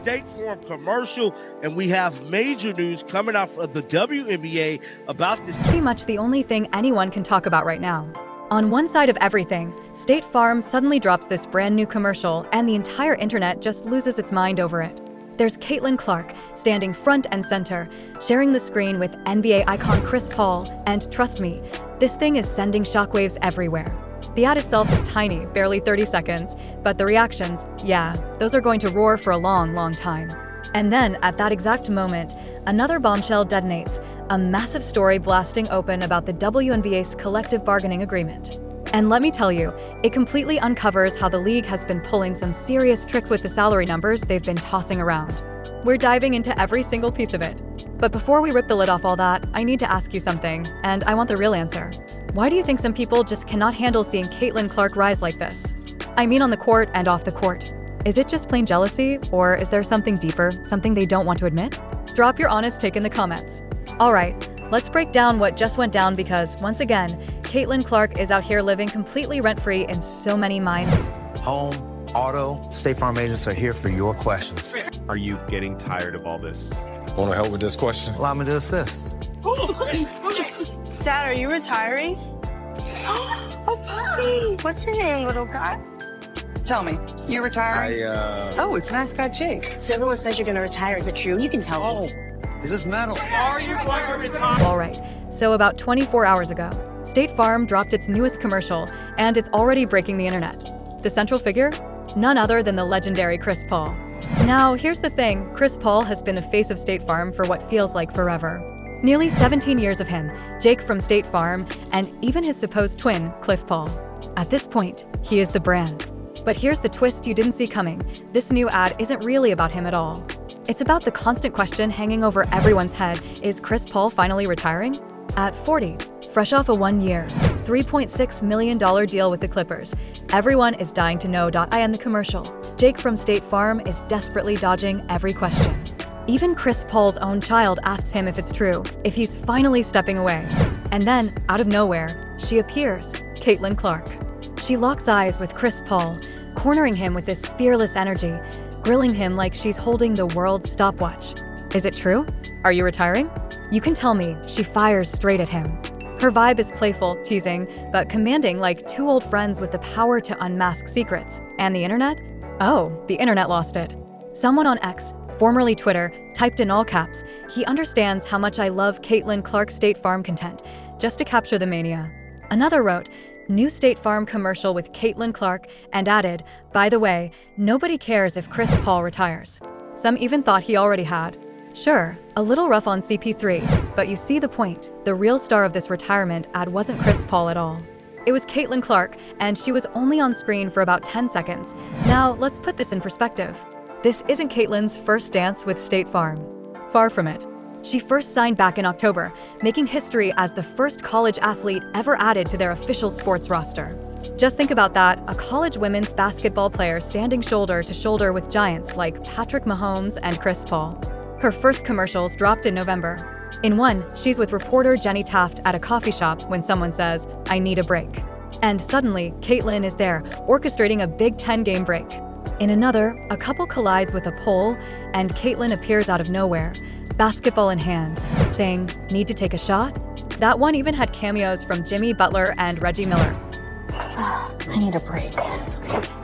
State Farm commercial, and we have major news coming out of the WNBA about this. Pretty much the only thing anyone can talk about right now. On one side of everything, State Farm suddenly drops this brand new commercial, and the entire internet just loses its mind over it. There's Caitlin Clark standing front and center, sharing the screen with NBA icon Chris Paul, and trust me, this thing is sending shockwaves everywhere. The ad itself is tiny, barely 30 seconds, but the reactions, yeah, those are going to roar for a long, long time. And then, at that exact moment, another bombshell detonates, a massive story blasting open about the WNBA's collective bargaining agreement. And let me tell you, it completely uncovers how the league has been pulling some serious tricks with the salary numbers they've been tossing around. We're diving into every single piece of it. But before we rip the lid off all that, I need to ask you something, and I want the real answer. Why do you think some people just cannot handle seeing Caitlin Clark rise like this? I mean on the court and off the court. Is it just plain jealousy, or is there something deeper, something they don't want to admit? Drop your honest take in the comments. Alright, let's break down what just went down because, once again, Caitlin Clark is out here living completely rent-free in so many minds. Home, auto, State Farm agents are here for your questions. Are you getting tired of all this? Want to help with this question? Allow me to assist. Dad, are you retiring? Oh, puppy! What's your name, little guy? Tell me, you retiring? Oh, it's mascot Jake. So everyone says you're gonna retire. Is it true? You can tell me. Is this metal? Are you going to retire? Alright, so about 24 hours ago, State Farm dropped its newest commercial, and it's already breaking the internet. The central figure? None other than the legendary Chris Paul. Now, here's the thing, Chris Paul has been the face of State Farm for what feels like forever. Nearly 17 years of him, Jake from State Farm, and even his supposed twin, Cliff Paul. At this point, he is the brand. But here's the twist you didn't see coming. This new ad isn't really about him at all. It's about the constant question hanging over everyone's head, is Chris Paul finally retiring? At 40, fresh off a one-year, $3.6 million deal with the Clippers, everyone is dying to know. I end the commercial. Jake from State Farm is desperately dodging every question. Even Chris Paul's own child asks him if it's true, if he's finally stepping away. And then, out of nowhere, she appears, Caitlin Clark. She locks eyes with Chris Paul, cornering him with this fearless energy, grilling him like she's holding the world's stopwatch. Is it true? Are you retiring? You can tell me, she fires straight at him. Her vibe is playful, teasing, but commanding like two old friends with the power to unmask secrets. And the internet? Oh, the internet lost it. Someone on X, formerly Twitter, typed in all caps, "He understands how much I love Caitlin Clark State Farm content," just to capture the mania. Another wrote, "New State Farm commercial with Caitlin Clark," and added, "By the way, nobody cares if Chris Paul retires." Some even thought he already had. Sure, a little rough on CP3, but you see the point. The real star of this retirement ad wasn't Chris Paul at all. It was Caitlin Clark, and she was only on screen for about 10 seconds. Now, let's put this in perspective. This isn't Caitlin's first dance with State Farm. Far from it. She first signed back in October, making history as the first college athlete ever added to their official sports roster. Just think about that, a college women's basketball player standing shoulder to shoulder with giants like Patrick Mahomes and Chris Paul. Her first commercials dropped in November. In one, she's with reporter Jenny Taft at a coffee shop when someone says, "I need a break." And suddenly, Caitlin is there, orchestrating a Big Ten game break. In another, a couple collides with a pole, and Caitlin appears out of nowhere, basketball in hand, saying, "Need to take a shot?" That one even had cameos from Jimmy Butler and Reggie Miller. I need a break.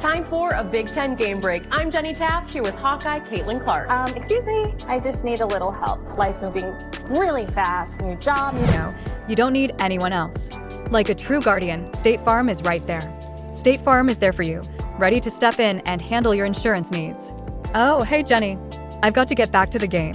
Time for a Big Ten game break. I'm Jenny Taft here with Hawkeye Caitlin Clark. Excuse me, I just need a little help. Life's moving really fast, new job. No, you don't need anyone else. Like a true guardian, State Farm is right there. State Farm is there for you, ready to step in and handle your insurance needs. Oh, hey Jenny, I've got to get back to the game.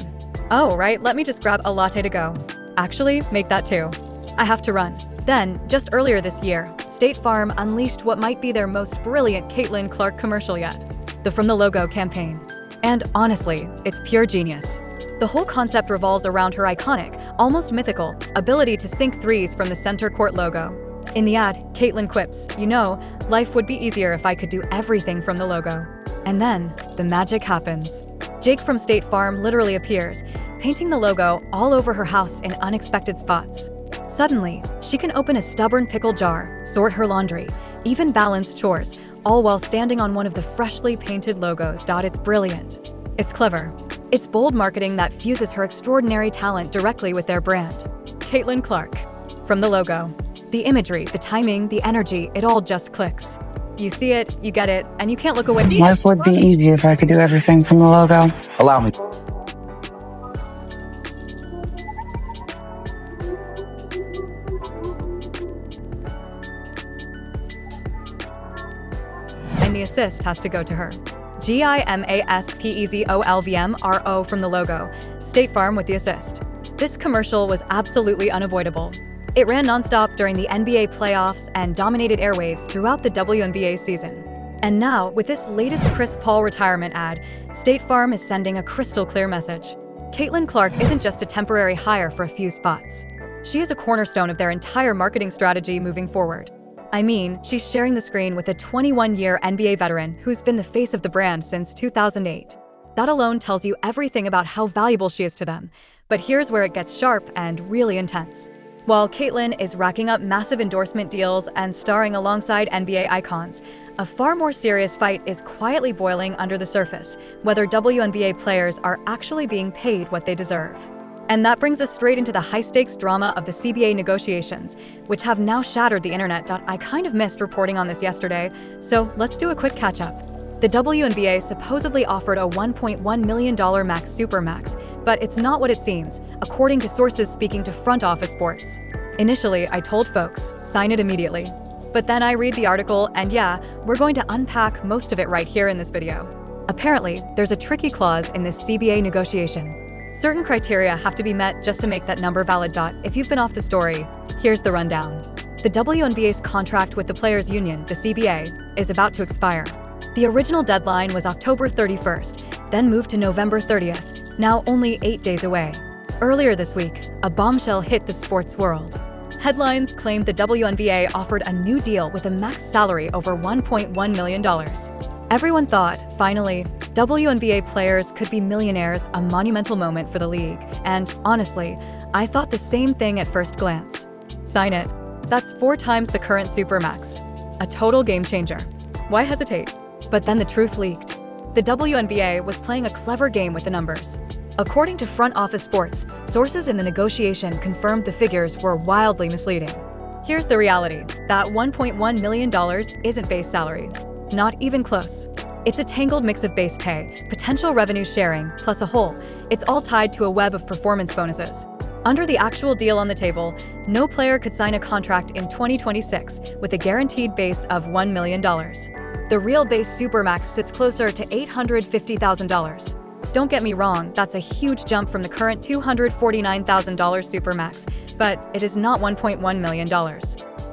Oh, right, let me just grab a latte to go. Actually, make that too. I have to run. Then, just earlier this year, State Farm unleashed what might be their most brilliant Caitlin Clark commercial yet, the From the Logo campaign. And honestly, it's pure genius. The whole concept revolves around her iconic, almost mythical, ability to sink threes from the center court logo. In the ad, Caitlin quips, "You know, life would be easier if I could do everything from the logo." And then, the magic happens. Jake from State Farm literally appears, painting the logo all over her house in unexpected spots. Suddenly, she can open a stubborn pickle jar, sort her laundry, even balance chores, all while standing on one of the freshly painted logos. It's brilliant. It's clever. It's bold marketing that fuses her extraordinary talent directly with their brand. Caitlin Clark. From the logo, the imagery, the timing, the energy, it all just clicks. You see it, you get it, and you can't look away. Life would be easier if I could do everything from the logo. Allow me. And the assist has to go to her. GIMASPEZOLVMRO from the logo, State Farm with the assist. This commercial was absolutely unavoidable. It ran nonstop during the NBA playoffs and dominated airwaves throughout the WNBA season. And now, with this latest Chris Paul retirement ad, State Farm is sending a crystal clear message. Caitlin Clark isn't just a temporary hire for a few spots. She is a cornerstone of their entire marketing strategy moving forward. I mean, she's sharing the screen with a 21-year NBA veteran who's been the face of the brand since 2008. That alone tells you everything about how valuable she is to them. But here's where it gets sharp and really intense. While Caitlin is racking up massive endorsement deals and starring alongside NBA icons, a far more serious fight is quietly boiling under the surface, whether WNBA players are actually being paid what they deserve. And that brings us straight into the high-stakes drama of the CBA negotiations, which have now shattered the internet. I kind of missed reporting on this yesterday, so let's do a quick catch-up. The WNBA supposedly offered a $1.1 million max supermax, but it's not what it seems, according to sources speaking to Front Office Sports. Initially, I told folks, sign it immediately. But then I read the article, and yeah, we're going to unpack most of it right here in this video. Apparently, there's a tricky clause in this CBA negotiation. Certain criteria have to be met just to make that number valid. If you've been off the story, here's the rundown. The WNBA's contract with the Players Union, the CBA, is about to expire. The original deadline was October 31st, then moved to November 30th, now only 8 days away. Earlier this week, a bombshell hit the sports world. Headlines claimed the WNBA offered a new deal with a max salary over $1.1 million. Everyone thought, finally, WNBA players could be millionaires, a monumental moment for the league. And honestly, I thought the same thing at first glance. Sign it. That's 4 times the current Supermax. A total game changer. Why hesitate? But then the truth leaked. The WNBA was playing a clever game with the numbers. According to Front Office Sports, sources in the negotiation confirmed the figures were wildly misleading. Here's the reality. That $1.1 million isn't base salary. Not even close. It's a tangled mix of base pay, potential revenue sharing, plus a whole. It's all tied to a web of performance bonuses. Under the actual deal on the table, no player could sign a contract in 2026 with a guaranteed base of $1 million. The real base supermax sits closer to $850,000. Don't get me wrong, that's a huge jump from the current $249,000 supermax, but it is not $1.1 million.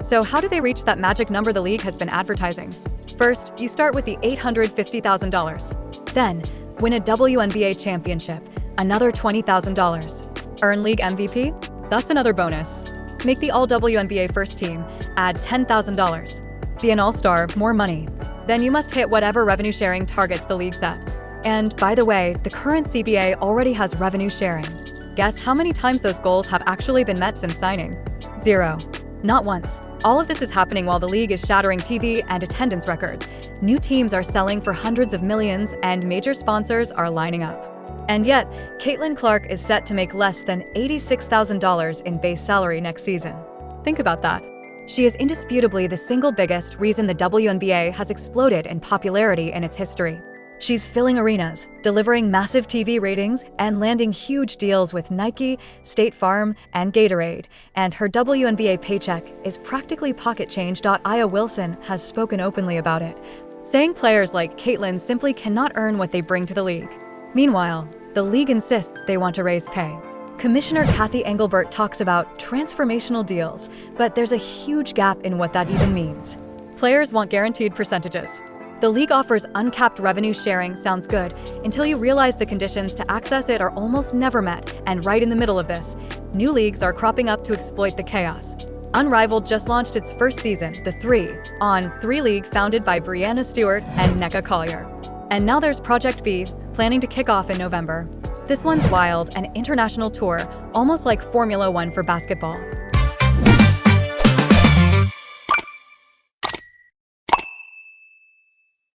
So how do they reach that magic number the league has been advertising? First, you start with the $850,000. Then, win a WNBA championship, another $20,000. Earn league MVP? That's another bonus. Make the All-WNBA first team, add $10,000. Be an all-star, more money. Then you must hit whatever revenue sharing targets the league set. And by the way, the current CBA already has revenue sharing. Guess how many times those goals have actually been met since signing? 0. Not once. All of this is happening while the league is shattering TV and attendance records. New teams are selling for hundreds of millions, and major sponsors are lining up. And yet, Caitlin Clark is set to make less than $86,000 in base salary next season. Think about that. She is indisputably the single biggest reason the WNBA has exploded in popularity in its history. She's filling arenas, delivering massive TV ratings, and landing huge deals with Nike, State Farm, and Gatorade. And her WNBA paycheck is practically pocket change. Aya Wilson has spoken openly about it, saying players like Caitlin simply cannot earn what they bring to the league. Meanwhile, the league insists they want to raise pay. Commissioner Kathy Engelbert talks about transformational deals, but there's a huge gap in what that even means. Players want guaranteed percentages. The league offers uncapped revenue sharing, sounds good, until you realize the conditions to access it are almost never met, and right in the middle of this, new leagues are cropping up to exploit the chaos. Unrivaled just launched its first season, The 3, on 3 League founded by Brianna Stewart and Nneka Collier. And now there's Project B, planning to kick off in November. This one's wild, an international tour, almost like Formula One for basketball.